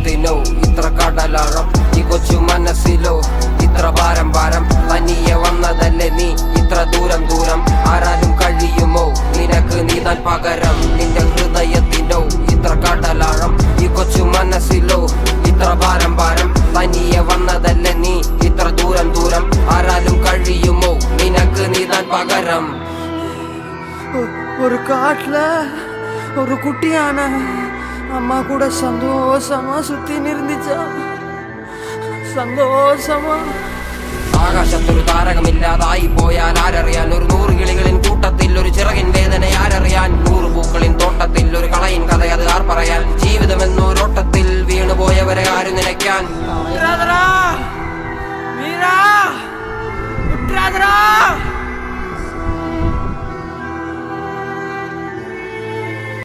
ഹൃദയത്തിനോ ഇത്ര കടലാഴം, ഈ കൊച്ചു മനസ്സിലോ ഇത്ര ഭാരം ഭാരം. തനിയെ വന്നതല്ലേ നീ ഇത്ര ദൂരം ദൂരം, ആരാലും കഴിയുമോ നിനക്ക് നീതാൻ പകരം. നിന്റെ ഹൃദയത്തിനോ ഇത്ര കടലാഴം, ഈ കൊച്ചു മനസ്സിലോ ഇത്ര ഭാരം ഭാരം. തനിയെ വന്നതല്ലേ നീ ഇത്ര ദൂരം ദൂരം, ആരാലും കഴിയുമോ നിനക്ക് നീതാൻ പകരം. ஒரு காட்டுல ஒரு குட்டியான அம்மா கூட சந்தோஷமா சுத்தி இருந்துச்சா, സന്തോഷമാ. ആകാശത്തൊരു താരകമില്ലാതായി പോയാൽ ആരറിയാൻ, ഒരു 100 കിളികളിൻ കൂട്ടത്തിൽ ഒരു ചിറകിൻ വേദന ആരറിയാൻ.